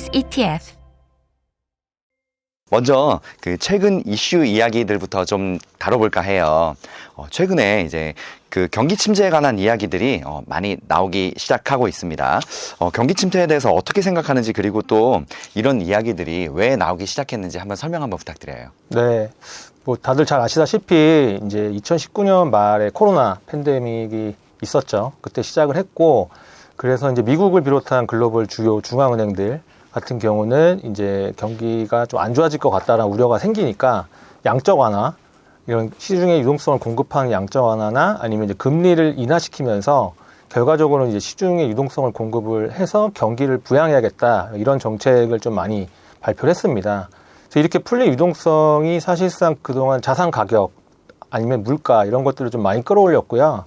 Forex ETF. 먼저 그 최근 이슈 이야기들부터 좀 다뤄볼까 해요. 최근에 이제 그 경기 침체에 관한 이야기들이 많이 나오기 시작하고 있습니다. 경기 침체에 대해서 어떻게 생각하는지, 그리고 또 이런 이야기들이 왜 나오기 시작했는지 한번 설명 한번 부탁드려요. 네. 뭐 다들 잘 아시다시피 이제 2019년 말에 코로나 팬데믹이 있었죠. 그때 시작을 했고, 그래서 이제 미국을 비롯한 글로벌 주요 중앙은행들 같은 경우는 이제 경기가 좀 안 좋아질 것 같다라는 우려가 생기니까 양적 완화, 이런 시중의 유동성을 공급하는 양적 완화나 아니면 이제 금리를 인하시키면서 결과적으로 이제 시중의 유동성을 공급을 해서 경기를 부양해야겠다, 이런 정책을 좀 많이 발표를 했습니다. 그래서 이렇게 풀린 유동성이 사실상 그동안 자산 가격 아니면 물가 이런 것들을 좀 많이 끌어올렸고요.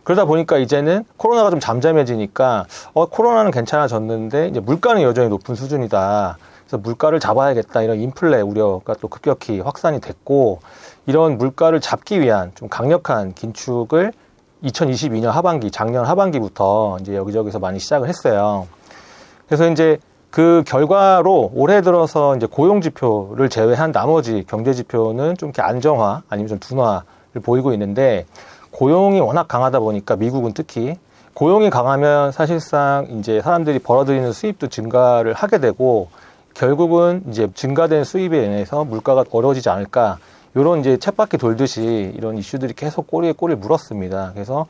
그러다 보니까 이제는 코로나가 좀 잠잠해지니까 코로나는 괜찮아졌는데 이제 물가는 여전히 높은 수준이다. 그래서 물가를 잡아야겠다, 이런 인플레 우려가 또 급격히 확산이 됐고, 이런 물가를 잡기 위한 좀 강력한 긴축을 2022년 하반기, 작년 하반기부터 이제 여기저기서 많이 시작을 했어요. 그래서 이제 그 결과로 올해 들어서 이제 고용 지표를 제외한 나머지 경제 지표는 좀 이렇게 안정화 아니면 좀 둔화를 보이고 있는데, 고용이 워낙 강하다 보니까 미국은 특히 고용이 강하면 사실상 이제 사람들이 벌어들이는 수입도 증가를 하게 되고, 결국은 이제 증가된 수입에 인해서 물가가 어려워지지 않을까, 이런 이제 쳇바퀴 돌듯이 이런 이슈들이 계속 꼬리에 꼬리를 물었습니다. 그래서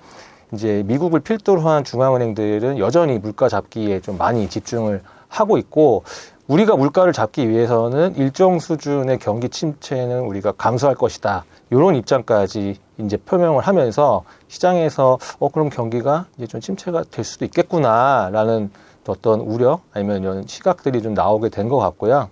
이제 미국을 필두로 한 중앙은행들은 여전히 물가 잡기에 좀 많이 집중을 하고 있고, 우리가 물가를 잡기 위해서는 일정 수준의 경기 침체는 우리가 감수할 것이다, 이런 입장까지 이제 표명을 하면서 시장에서 그럼 경기가 이제 좀 침체가 될 수도 있겠구나라는 어떤 우려 아니면 이런 시각들이 좀 나오게 된 것 같고요.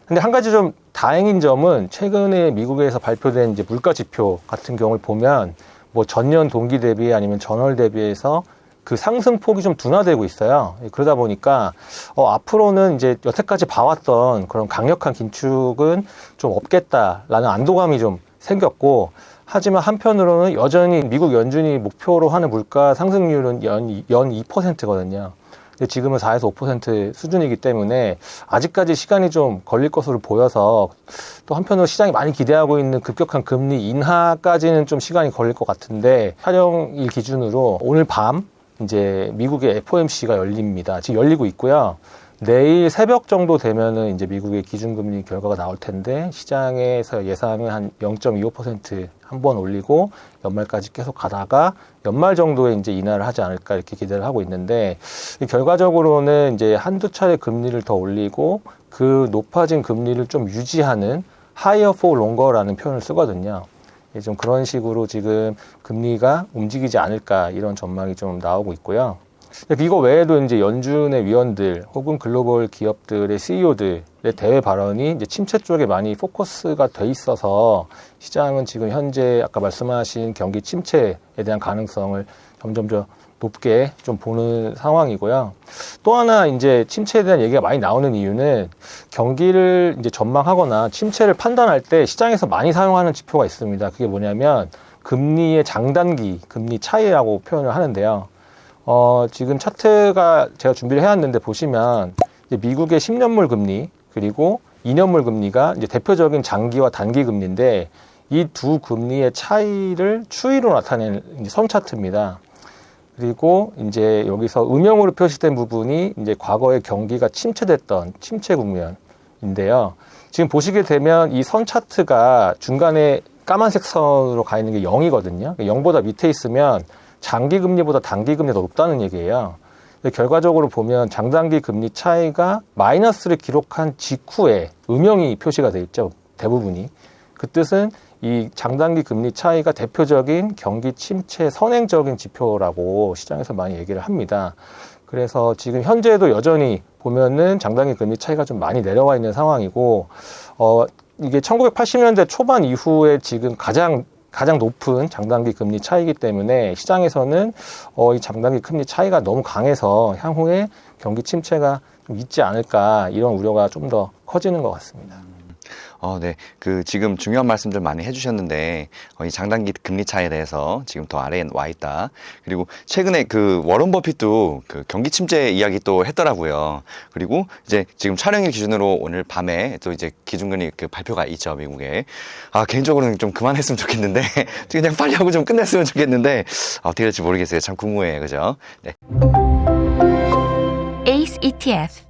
근데 한 가지 좀 다행인 점은 최근에 미국에서 발표된 이제 물가 지표 같은 경우를 보면 뭐 전년 동기 대비 아니면 전월 대비해서 그 상승폭이 좀 둔화되고 있어요. 그러다 보니까 앞으로는 이제 여태까지 봐왔던 그런 강력한 긴축은 좀 없겠다라는 안도감이 좀 생겼고, 하지만 한편으로는 여전히 미국 연준이 목표로 하는 물가 상승률은 연 2%거든요. 근데 지금은 4에서 5% 수준이기 때문에 아직까지 시간이 좀 걸릴 것으로 보여서, 또 한편으로 시장이 많이 기대하고 있는 급격한 금리 인하까지는 좀 시간이 걸릴 것 같은데, 촬영일 기준으로 오늘 밤 이제 미국의 FOMC가 열립니다. 지금 열리고 있고요. 내일 새벽 정도 되면은 이제 미국의 기준금리 결과가 나올 텐데, 시장에서 예상은 한 0.25% 한 번 올리고 연말까지 계속 가다가 연말 정도에 이제 인하를 하지 않을까, 이렇게 기대를 하고 있는데, 결과적으로는 이제 한두 차례 금리를 더 올리고 그 높아진 금리를 좀 유지하는 higher for longer라는 표현을 쓰거든요. 좀 그런 식으로 지금 금리가 움직이지 않을까, 이런 전망이 좀 나오고 있고요. 이거 외에도 이제 연준의 위원들 혹은 글로벌 기업들의 CEO들의 대외 발언이 이제 침체 쪽에 많이 포커스가 돼 있어서 시장은 지금 현재 아까 말씀하신 경기 침체에 대한 가능성을 점점 더 높게 좀 보는 상황이고요. 또 하나 이제 침체에 대한 얘기가 많이 나오는 이유는, 경기를 이제 전망하거나 침체를 판단할 때 시장에서 많이 사용하는 지표가 있습니다. 그게 뭐냐면 금리의 장단기 금리 차이라고 표현을 하는데요. 지금 차트가 제가 준비를 해왔는데 보시면 이제 미국의 10년물 금리 그리고 2년물 금리가 이제 대표적인 장기와 단기 금리인데, 이 두 금리의 차이를 추이로 나타낸 선 차트입니다. 그리고 이제 여기서 음영으로 표시된 부분이 이제 과거에 경기가 침체됐던 침체 국면인데요. 지금 보시게 되면 이 선 차트가 중간에 까만색 선으로 가 있는 게 0이거든요. 0보다 밑에 있으면 장기 금리보다 단기 금리가 더 높다는 얘기예요. 결과적으로 보면 장단기 금리 차이가 마이너스를 기록한 직후에 음영이 표시가 돼 있죠, 대부분이. 그 뜻은 이 장단기 금리 차이가 대표적인 경기 침체 선행적인 지표라고 시장에서 많이 얘기를 합니다. 그래서 지금 현재도 여전히 보면은 장단기 금리 차이가 좀 많이 내려와 있는 상황이고, 이게 1980년대 초반 이후에 지금 가장 높은 장단기 금리 차이기 때문에 시장에서는 이 장단기 금리 차이가 너무 강해서 향후에 경기 침체가 좀 있지 않을까, 이런 우려가 좀 더 커지는 것 같습니다. 네. 지금 중요한 말씀들 많이 해주셨는데, 이 장단기 금리 차에 대해서 지금 더 아래에 와 있다. 그리고 최근에 워런 버핏도 경기 침체 이야기 또 했더라고요. 그리고 이제 지금 촬영일 기준으로 오늘 밤에 또 이제 기준금리 발표가 있죠, 미국에. 개인적으로는 좀 그만했으면 좋겠는데, 그냥 빨리 하고 좀 끝냈으면 좋겠는데, 어떻게 될지 모르겠어요. 참 궁금해요. 그죠? 네. ACE ETF